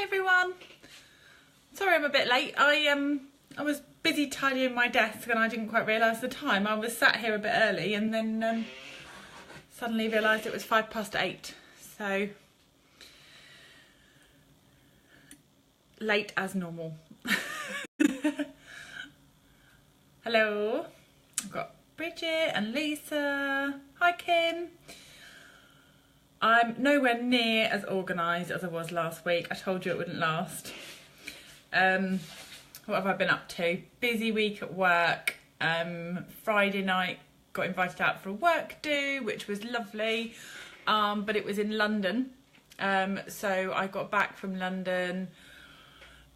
Hi everyone. Sorry I'm a bit late. I was busy tidying my desk and I didn't quite realise the time. I was sat here a bit early and then suddenly realised it was 8:05. So late as normal. Hello. I've got Bridget and Lisa. Hi Kim. I'm nowhere near as organised as I was last week. I told you it wouldn't last. What have I been up to? Busy week at work. Friday night got invited out for a work do, which was lovely. But it was in London. So I got back from London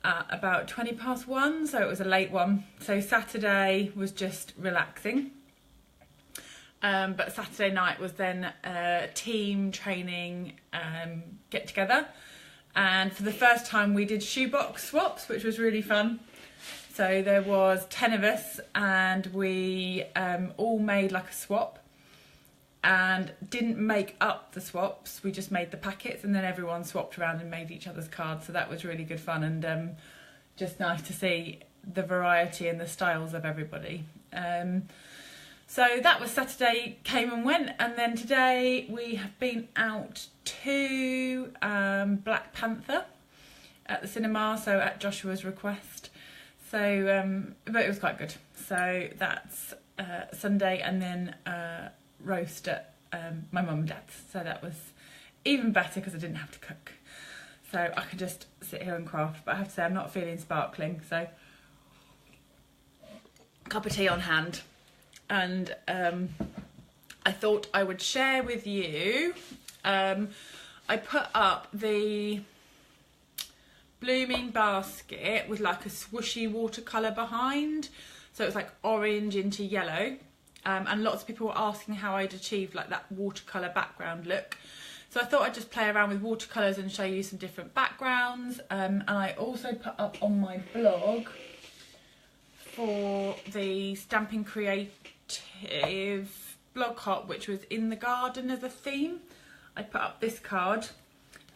at about 1:20, so it was a late one. So Saturday was just relaxing. But Saturday night was then a team training get together, and for the first time we did shoebox swaps, which was really fun. So there was 10 of us and we all made like a swap and didn't make up the swaps, we just made the packets and then everyone swapped around and made each other's cards. So that was really good fun and just nice to see the variety and the styles of everybody. So that was Saturday, came and went, and then today we have been out to Black Panther at the cinema, so at Joshua's request. So, but it was quite good. So that's Sunday, and then roast at my mum and dad's. So that was even better because I didn't have to cook. So I could just sit here and craft, but I have to say I'm not feeling sparkling, so cup of tea on hand. And I thought I would share with you, I put up the blooming basket with like a swooshy watercolour behind, so it was like orange into yellow, and lots of people were asking how I'd achieved like that watercolour background look. So I thought I'd just play around with watercolours and show you some different backgrounds, and I also put up on my blog for the Stampin' Creative blog hop, which was in the garden as a theme. I put up this card,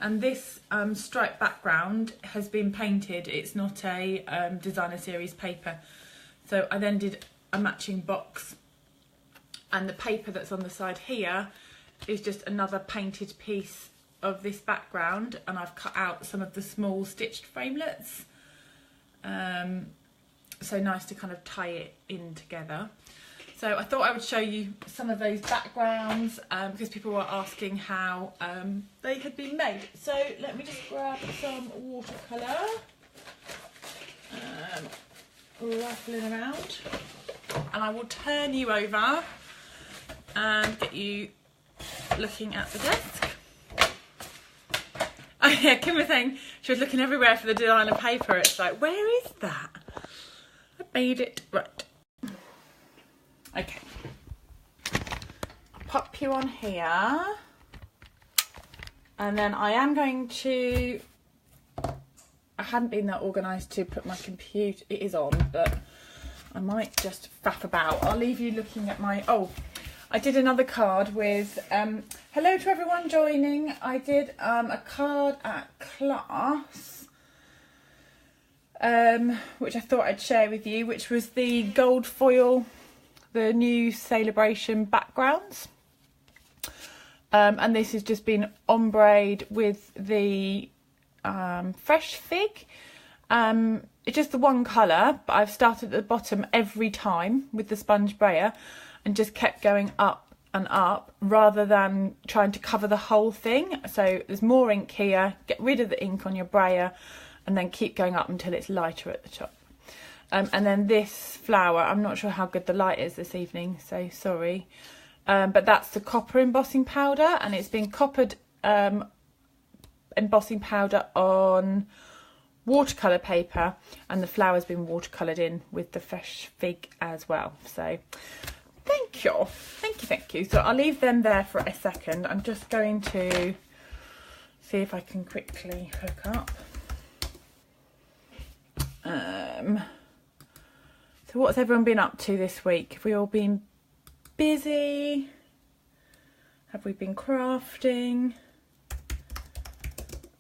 and this striped background has been painted. It's not a designer series paper, so I then did a matching box, and the paper that's on the side here is just another painted piece of this background, and I've cut out some of the small stitched framelets, so nice to kind of tie it in together. So I thought I would show you some of those backgrounds because people were asking how they had been made. So let me just grab some watercolour, rattling around, and I will turn you over and get you looking at the desk. Oh yeah, Kim was saying she was looking everywhere for the designer paper. It's like, where is that? I made it right. Okay, I'll pop you on here, and then I am going to, I hadn't been that organised to put my computer, it is on, but I might just faff about. I'll leave you looking at my, oh, I did another card with, hello to everyone joining. I did a card at class, which I thought I'd share with you, which was the gold foil, the new Celebration backgrounds, and this has just been ombreed with the fresh fig. It's just the one colour, but I've started at the bottom every time with the sponge brayer and just kept going up and up rather than trying to cover the whole thing. So there's more ink here, get rid of the ink on your brayer and then keep going up until it's lighter at the top. And then this flower, I'm not sure how good the light is this evening, so sorry. But that's the copper embossing powder, and it's been coppered embossing powder on watercolour paper, and the flower's been watercoloured in with the fresh fig as well. So thank you, thank you, thank you. So I'll leave them there for a second. I'm just going to see if I can quickly hook up. So what's everyone been up to this week? Have we all been busy? Have we been crafting?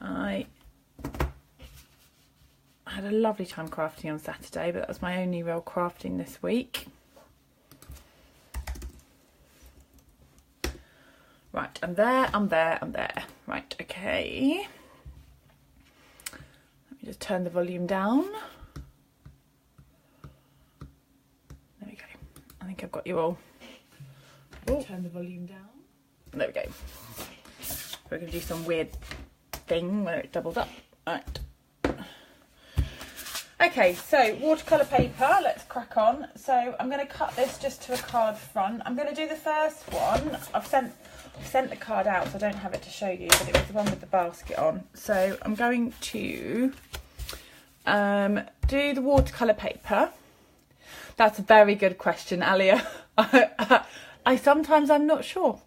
I had a lovely time crafting on Saturday, but that was my only real crafting this week. Right, I'm there. Right, okay. Let me just turn the volume down. There we go. I think I've got you all. Oh. Turn the volume down. There we go. We're going to do some weird thing where it doubles up. Right. Okay, so watercolour paper, let's crack on. So I'm going to cut this just to a card front. I'm going to do the first one. I've sent the card out, so I don't have it to show you, but it was the one with the basket on. So I'm going to do the watercolour paper. That's a very good question, Alia. I sometimes I'm not sure.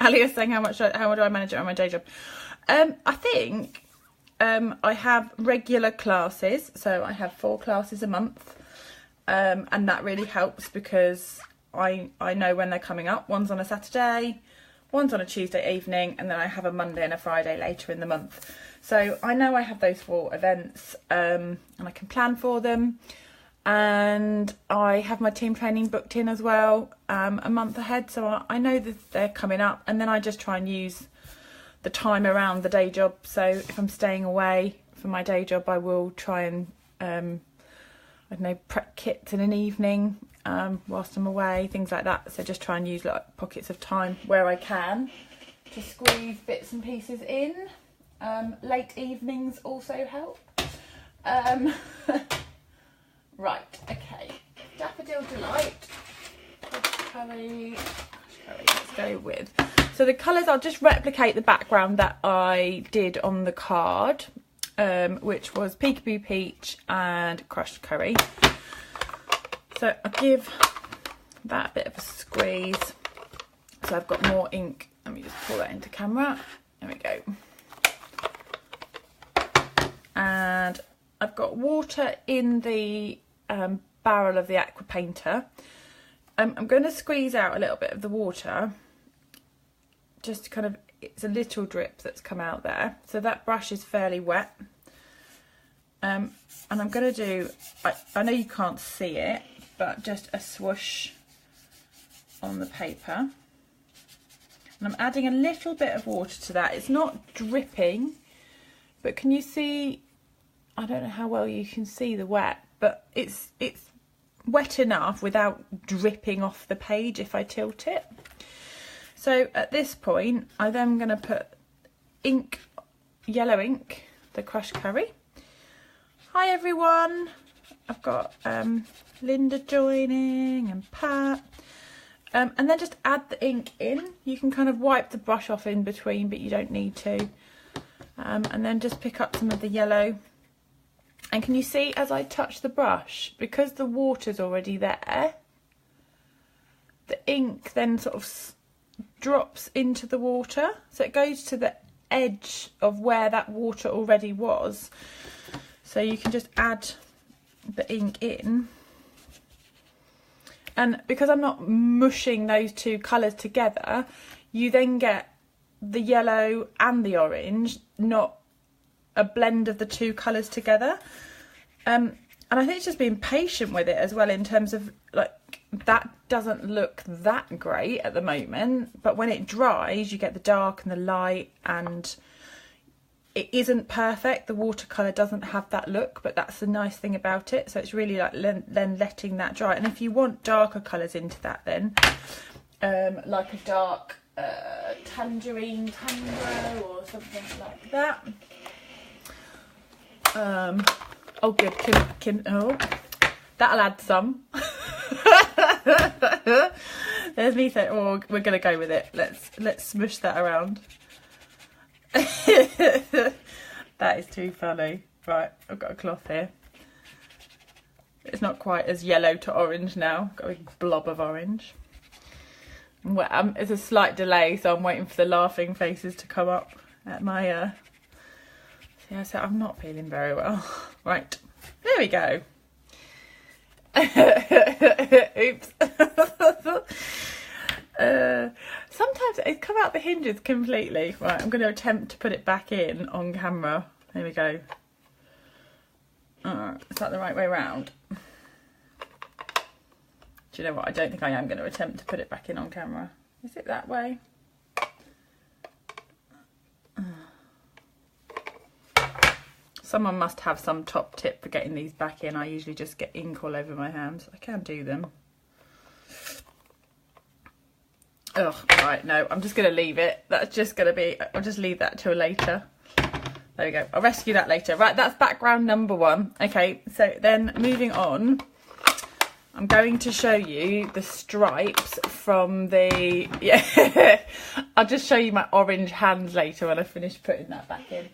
Alia's saying how do I manage it on my day job? I think I have regular classes, so I have 4 classes a month, and that really helps because I know when they're coming up. One's on a Saturday, one's on a Tuesday evening, and then I have a Monday and a Friday later in the month. So I know I have those 4 events, and I can plan for them. And I have my team training booked in as well, a month ahead, so I know that they're coming up, and then I just try and use the time around the day job. So if I'm staying away for my day job, I will try and I don't know, prep kits in an evening whilst I'm away, things like that. So just try and use like pockets of time where I can to squeeze bits and pieces in. Late evenings also help. Right, okay. Daffodil Delight. Curry. Let's go with. So the colours, I'll just replicate the background that I did on the card, which was Peekaboo Peach and Crushed Curry. So I'll give that a bit of a squeeze. So I've got more ink. Let me just pull that into camera. There we go. And I've got water in the barrel of the aqua painter. I'm going to squeeze out a little bit of the water, just to kind of, it's a little drip that's come out there, so that brush is fairly wet. And I'm going to do, I know you can't see it, but just a swoosh on the paper, and I'm adding a little bit of water to that. It's not dripping, but can you see, I don't know how well you can see the wet, but it's wet enough without dripping off the page if I tilt it. So at this point, I'm then going to put ink, yellow ink, the Crushed Curry. Hi everyone, I've got Linda joining and Pat. And then just add the ink in. You can kind of wipe the brush off in between, but you don't need to. And then just pick up some of the yellow. And can you see as I touch the brush, because the water's already there, the ink then sort of drops into the water. So it goes to the edge of where that water already was. So you can just add the ink in. And because I'm not mushing those 2 colours together, you then get the yellow and the orange, not a blend of the 2 colours together. And I think it's just being patient with it as well, in terms of, like, that doesn't look that great at the moment, but when it dries you get the dark and the light, and it isn't perfect. The watercolour doesn't have that look, but that's the nice thing about it. So it's really like then letting that dry. And if you want darker colours into that, then like a dark tangerine tango or something like that. Oh good, Kim, oh, that'll add some. There's me saying, oh, we're gonna go with it. Let's smush that around. That is too funny. Right, I've got a cloth here. It's not quite as yellow to orange now. Got a big blob of orange. Well, it's a slight delay, so I'm waiting for the laughing faces to come up at my yeah, so I'm not feeling very well. Right, there we go. Oops. Sometimes it's come out the hinges completely. Right, I'm going to attempt to put it back in on camera. There we go. Is that the right way round? Do you know what? I don't think I am going to attempt to put it back in on camera. Is it that way? Someone must have some top tip for getting these back in. I usually just get ink all over my hands. I can do them. Oh, right, no, I'm just going to leave it. That's just going to be, I'll just leave that till later. There we go. I'll rescue that later. Right, that's background number 1. Okay, so then moving on, I'm going to show you the stripes from the, yeah, I'll just show you my orange hands later when I finish putting that back in.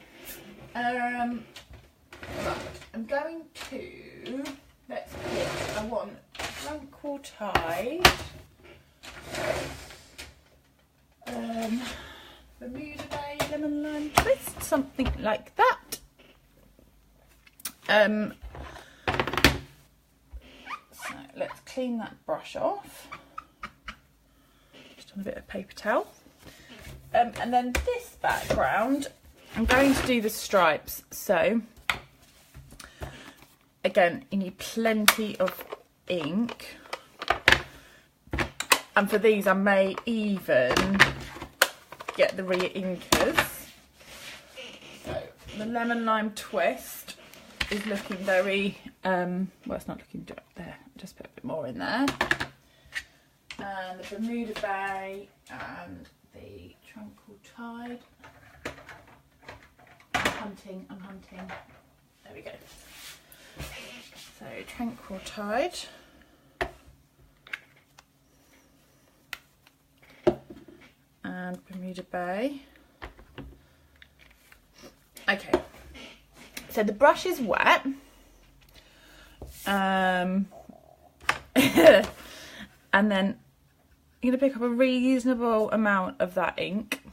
Right, I'm going to, let's pick, I want tranquil tide, Bermuda Bay, lemon lime twist, something like that. So let's clean that brush off, just on a bit of paper towel. And then this background, I'm going to do the stripes. So again, you need plenty of ink, and for these I may even get the re-inkers. So the lemon lime twist is looking very well, it's not looking there, just put a bit more in there, and the Bermuda Bay and the Tranquil Tide. I'm hunting. There we go. So Tranquil Tide. And Bermuda Bay. Okay. So the brush is wet. And then you're going to pick up a reasonable amount of that ink.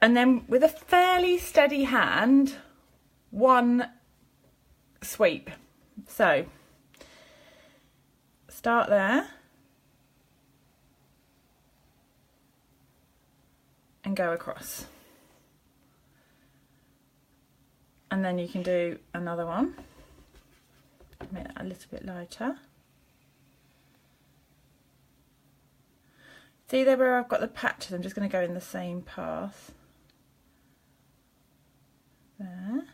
And then with a fairly steady hand, one sweep. So start there and go across. And then you can do another one. Make that a little bit lighter. See there where I've got the patches? I'm just going to go in the same path. There.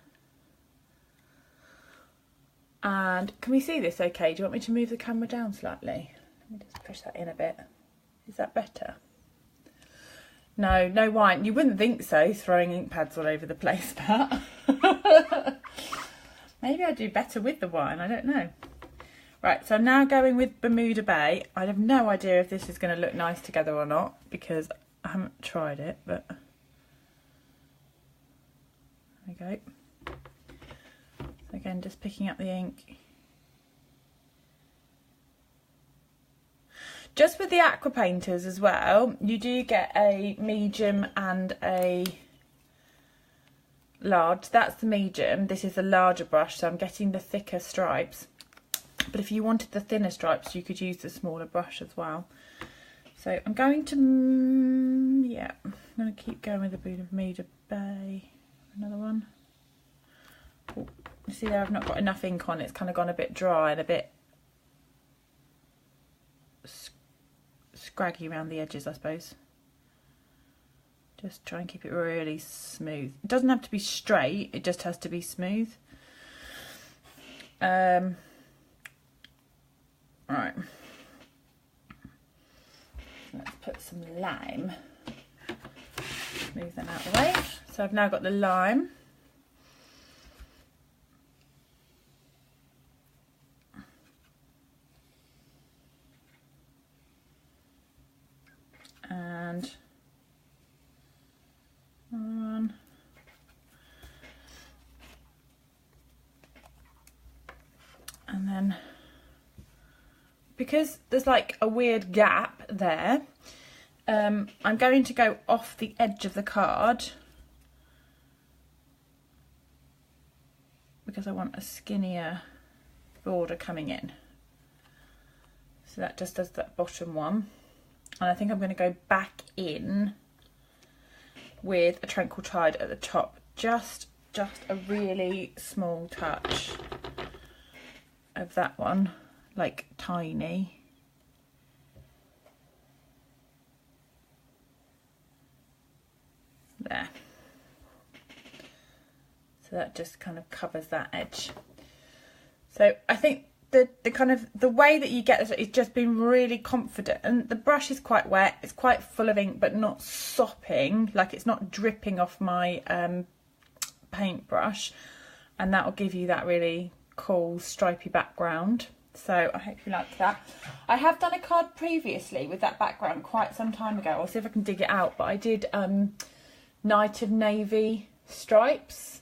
And can we see this okay? Do you want me to move the camera down slightly? Let me just push that in a bit. Is that better? No, no wine. You wouldn't think so, throwing ink pads all over the place, but maybe I do better with the wine, I don't know. Right, so I'm now going with Bermuda Bay. I have no idea if this is going to look nice together or not, because I haven't tried it, but there we go. So again, just picking up the ink. Just with the aqua painters as well, you do get a medium and a large. That's the medium. This is a larger brush, so I'm getting the thicker stripes. But if you wanted the thinner stripes, you could use the smaller brush as well. So I'm going to, yeah, I'm going to keep going with the Bermuda Bay. Another one. Oh, you see there, I've not got enough ink on. It's kind of gone a bit dry and a bit scraggy around the edges, I suppose. Just try and keep it really smooth. It doesn't have to be straight, it just has to be smooth. Right. Let's put some lime. Move them out of the way. So I've now got the lime. And one. And then, because there's like a weird gap there, I'm going to go off the edge of the card because I want a skinnier border coming in. So that just does that bottom one. And I think I'm going to go back in with a Tranquil Tide at the top, just just a really small touch of that one, like tiny. There. So that just kind of covers that edge. So I think the kind of the way that you get this is just being really confident. The brush is quite wet, it's quite full of ink, but not sopping, like it's not dripping off my paintbrush, and that will give you that really cool stripy background. So I hope you like that. I have done a card previously with that background quite some time ago. I'll see if I can dig it out, but I did Night of Navy stripes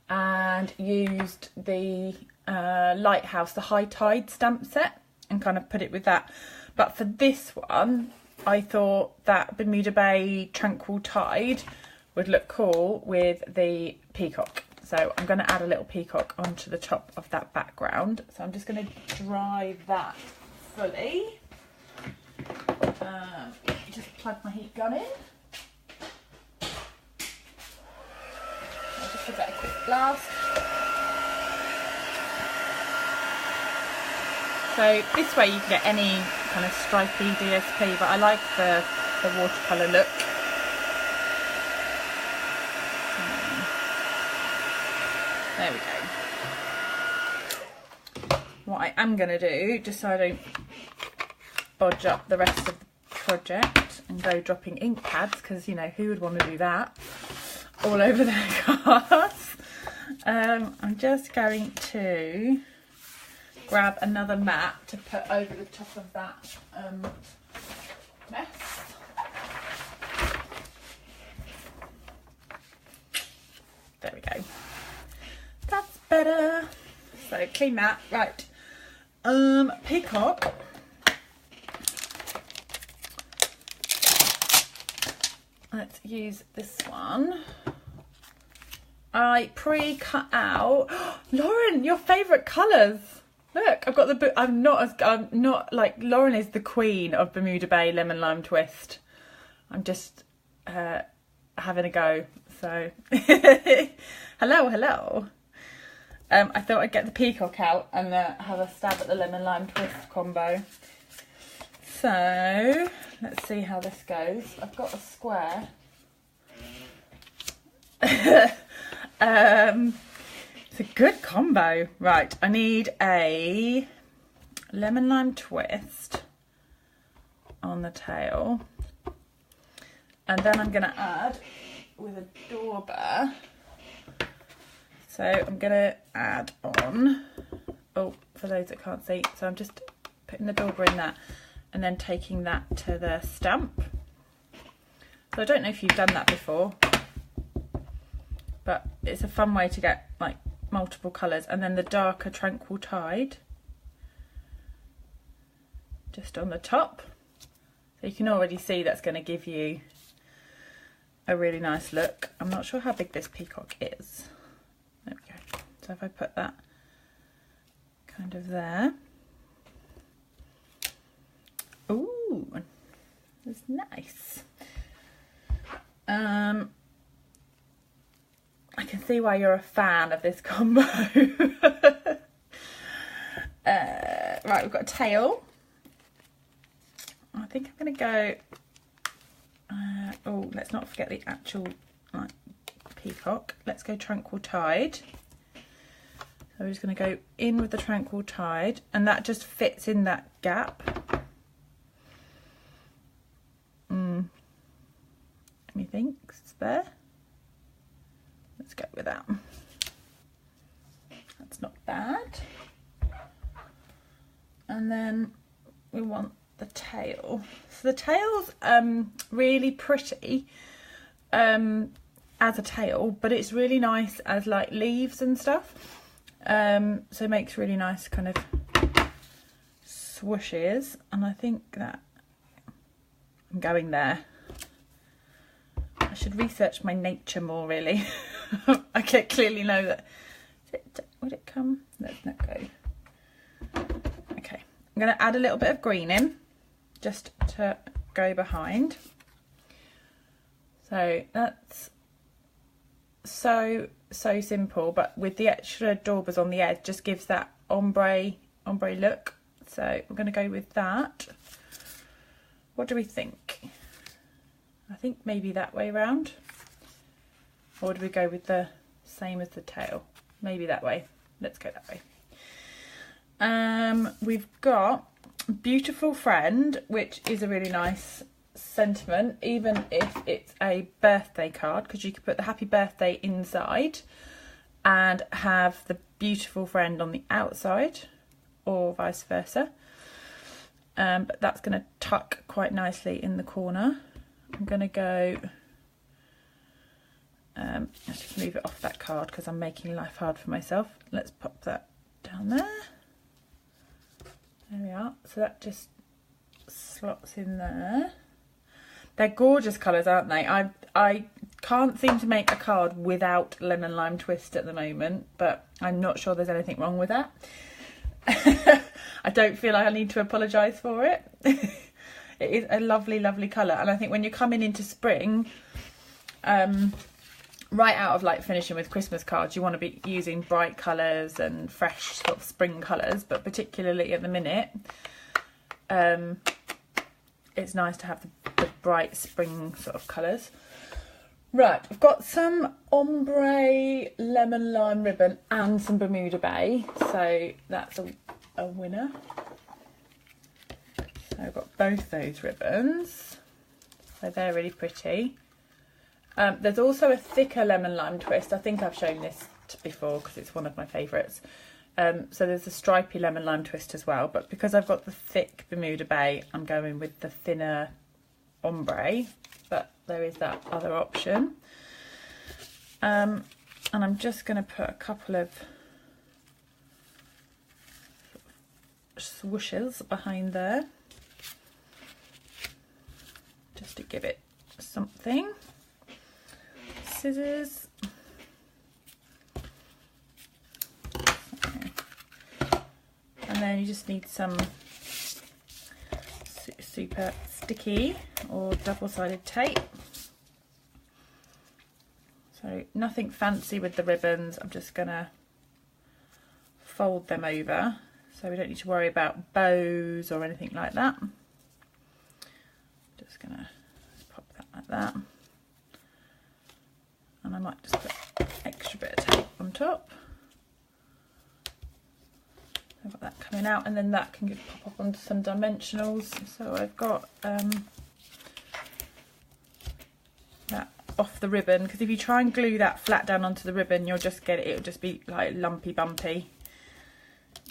and used the Lighthouse, the High Tide stamp set, and kind of put it with that. But for this one I thought that Bermuda Bay Tranquil Tide would look cool with the peacock, so I'm going to add a little peacock onto the top of that background. So I'm just going to dry that fully. Just plug my heat gun in. I'll just give that a quick blast. So this way you can get any kind of stripy DSP, but I like the watercolour look. There we go. What I am going to do, just so I don't bodge up the rest of the project and go dropping ink pads, because you know who would want to do that all over their cards. I'm just going to grab another mat to put over the top of that mess. There we go. That's better. So clean that. Right. Peacock. Let's use this one. I pre-cut out Lauren, your favourite colours. Look, I've got the book. I'm not like Lauren is the queen of Bermuda Bay Lemon Lime Twist. I'm just having a go. So hello. I thought I'd get the peacock out and have a stab at the lemon lime twist combo. So let's see how this goes. I've got a square. It's a good combo. Right, I need a lemon lime twist on the tail, and then I'm going to add with a dauber. So I'm going to add on, oh, for those that can't see, so I'm just putting the dauber in that and then taking that to the stamp. So I don't know if you've done that before, but it's a fun way to get like multiple colours. And then the darker Tranquil Tide just on the top. So you can already see that's going to give you a really nice look. I'm not sure how big this peacock is. There we go. So if I put that kind of there. Ooh, that's nice. I can see why you're a fan of this combo. Right, we've got a tail. I think I'm going to go... oh, let's not forget the actual peacock. Let's go Tranquil Tide. So we're just going to go in with the Tranquil Tide, and that just fits in that gap. Methinks there. Let's go with that. That's not bad. And then we want the tail. So the tail's really pretty as a tail, but it's really nice as like leaves and stuff. So it makes really nice kind of swooshes, and I think that I'm going there. I should research my nature more, really. I can clearly know that. Would it come? Let's not go. Okay, I'm going to add a little bit of green in just to go behind. So that's so simple, but with the extra daubers on the edge just gives that ombre look. So we're going to go with that. What do we think? I think maybe that way round. Or do we go with the same as the tail? Maybe that way. Let's go that way. We've got Beautiful Friend, which is a really nice sentiment, even if it's a birthday card, because you could put the happy birthday inside and have the beautiful friend on the outside, or vice versa. But that's going to tuck quite nicely in the corner. I'm going to go, let's just move it off that card because I'm making life hard for myself. Let's pop that down there. There we are. So that just slots in there. They're gorgeous colours, aren't they? I can't seem to make a card without lemon lime twist at the moment, but I'm not sure there's anything wrong with that. I don't feel like I need to apologise for it. It is a lovely, lovely colour, and I think when you're coming into spring, right out of like finishing with Christmas cards, you want to be using bright colours and fresh sort of spring colours, but particularly at the minute, it's nice to have the bright spring sort of colours. Right, I've got some ombre lemon lime ribbon and some Bermuda Bay, so that's a winner. So I've got both those ribbons, so they're really pretty. There's also a thicker lemon lime twist. I think I've shown this before because it's one of my favourites. So there's a stripy lemon lime twist as well, but because I've got the thick Bermuda Bay, I'm going with the thinner ombre, but there is that other option. And I'm just going to put a couple of swooshes behind there, just to give it something. Scissors. And then you just need some super sticky or double-sided tape. So nothing fancy with the ribbons. I'm just gonna fold them over so we don't need to worry about bows or anything like that. Just gonna pop that like that. And I might just put an extra bit of tape on top. I've got that coming out, and then that can pop up onto some dimensionals. So I've got that off the ribbon, because if you try and glue that flat down onto the ribbon, you'll just get it, it'll just be like lumpy bumpy.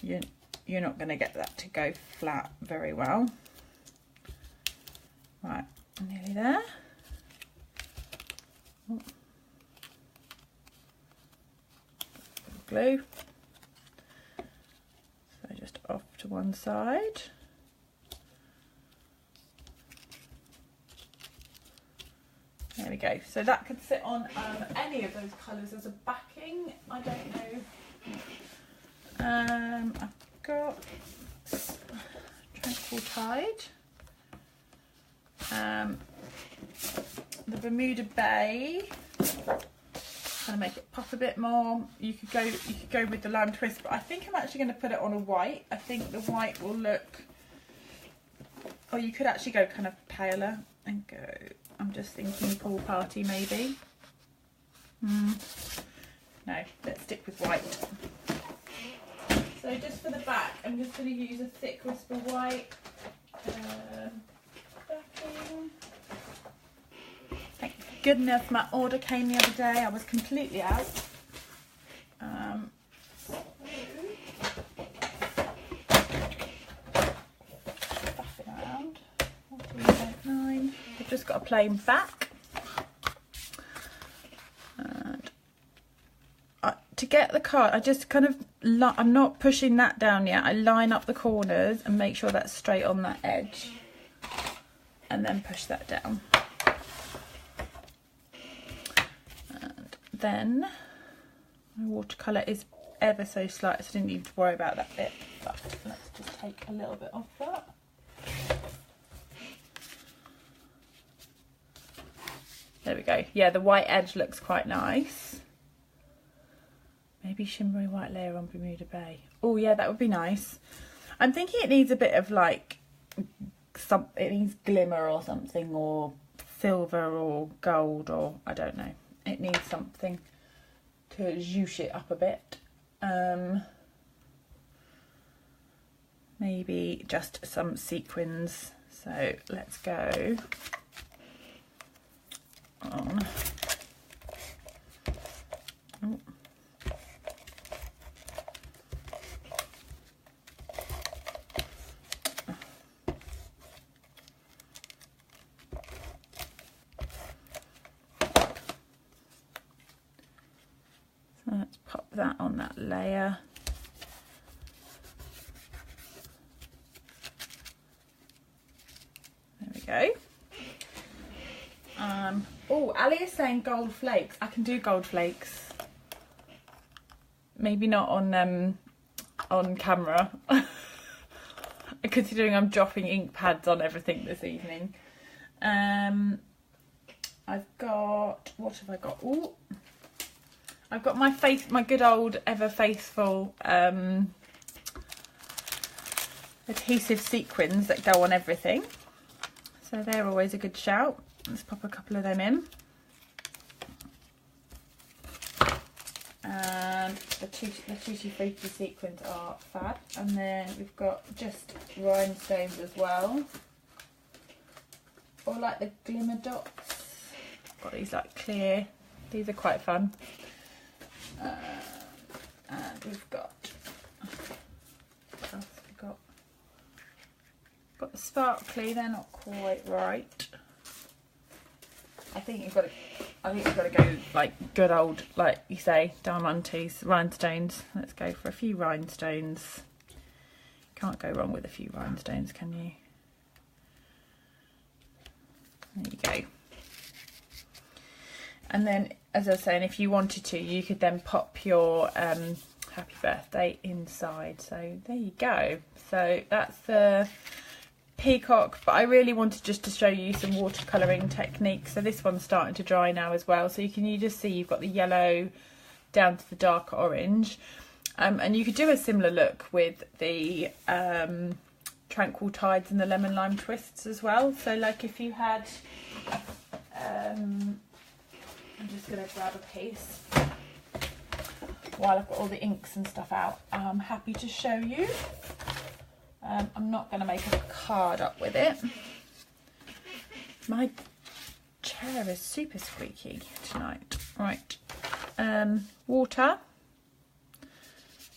You're not going to get that to go flat very well. Right, nearly there. Oh. Glue. So just off to one side. There we go. So that could sit on any of those colours as a backing. I don't know. I've got Tranquil Tide. The Bermuda Bay. Kind of make it pop a bit more. You could go with the lime twist, but I think I'm actually going to put it on a white. I think the white will look, or you could actually go kind of paler and go, I'm just thinking pool party maybe. No, let's stick with white. So just for the back, I'm just going to use a thick whisper white backing. Thank goodness my order came the other day. I was completely out. Buff it around. 14.9. I've just got a plain back. And to get the card, I just kind of, I'm not pushing that down yet. I line up the corners and make sure that's straight on that edge. And then push that down. Then my watercolour is ever so slight, so I didn't need to worry about that bit, but let's just take a little bit off that. There we go. Yeah, the white edge looks quite nice. Maybe shimmery white layer on Bermuda Bay. Oh yeah, that would be nice. I'm thinking it needs a bit of like, it needs glimmer or something, or silver or gold, or I don't know. It needs something to zhoosh it up a bit. Maybe just some sequins. So let's go on. Oh. So let's pop that on that layer. There we go. Oh, Ali is saying gold flakes. I can do gold flakes. Maybe not on camera. Considering I'm dropping ink pads on everything this evening. I've got, what have I got? Ooh, I've got my good old ever faithful adhesive sequins that go on everything. So they're always a good shout. Let's pop a couple of them in. And the Tutti Frutti sequins are fab. And then we've got just rhinestones as well. Or like the glimmer dots. Got these like clear. These are quite fun. And we've got, what else have we got the sparkly. They're not quite right. I think you've got to go like good old, like you say, diamantes, rhinestones. Let's go for a few rhinestones. Can't go wrong with a few rhinestones, can you? There you go. And then, as I was saying, if you wanted to, you could then pop your happy birthday inside. So there you go. So that's the peacock, but I really wanted just to show you some watercolouring techniques. So this one's starting to dry now as well. So you just see you've got the yellow down to the dark orange. And you could do a similar look with the Tranquil Tides and the lemon lime twists as well. So like if you had, I'm just going to grab a piece while I've got all the inks and stuff out. I'm happy to show you. I'm not going to make a card up with it. My chair is super squeaky tonight. Right, water.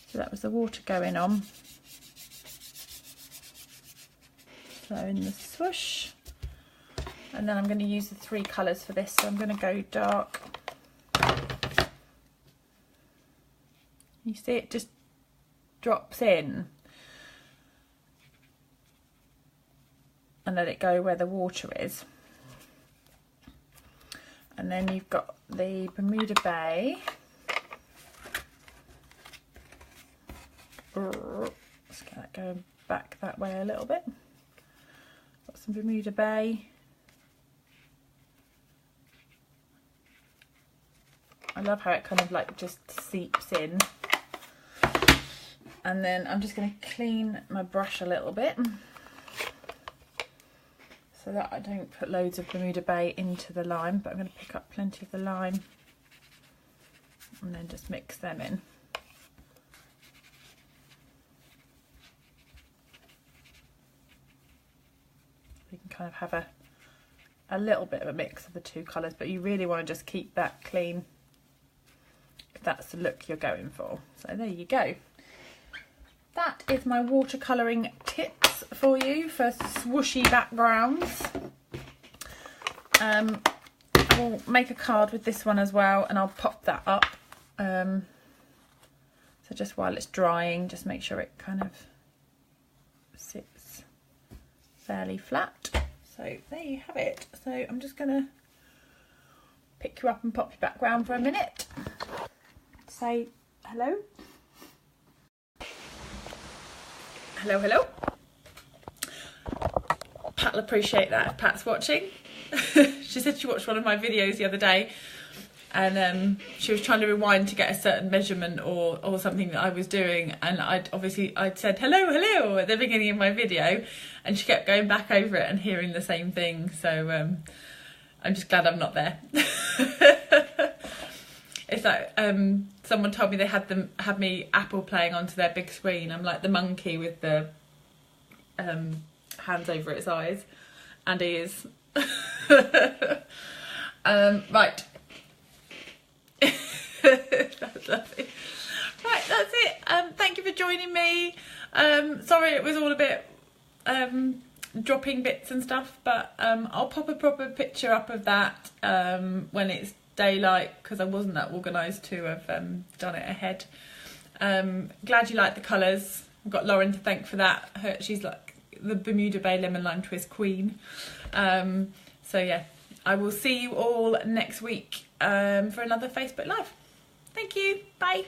So that was the water going on. So in the swoosh. And then I'm going to use the 3 colours for this. So I'm going to go dark. You see it just drops in. And let it go where the water is. And then you've got the Bermuda Bay. Let's get that going back that way a little bit. Got some Bermuda Bay. I love how it kind of like just seeps in. And then I'm just going to clean my brush a little bit so that I don't put loads of Bermuda Bay into the lime, but I'm going to pick up plenty of the lime and then just mix them in. You can kind of have a little bit of a mix of the 2 colours, but you really want to just keep that clean if that's the look you're going for. So there you go. That is my watercolouring tips for you for swooshy backgrounds. I'll make a card with this one as well, and I'll pop that up. So just while it's drying, just make sure it kind of sits fairly flat. So there you have it. So I'm just going to pick you up and pop you back round for a minute. Say hello. Hello, hello. Pat'll appreciate that if Pat's watching. She said she watched one of my videos the other day and she was trying to rewind to get a certain measurement or something that I was doing, and I'd said hello at the beginning of my video, and she kept going back over it and hearing the same thing. So I'm just glad I'm not there. It's like someone told me they had me Apple playing onto their big screen. I'm like the monkey with the hands over its eyes and ears. Right. That's lovely. Right, that's it. Thank you for joining me. Sorry it was all a bit dropping bits and stuff, but I'll pop a proper picture up of that when it's daylight, because I wasn't that organised to have done it ahead. Glad you like the colours. I've got Lauren to thank for that. She's like the Bermuda Bay Lemon Lime Twist queen. So yeah, I will see you all next week for another Facebook Live. Thank you. Bye.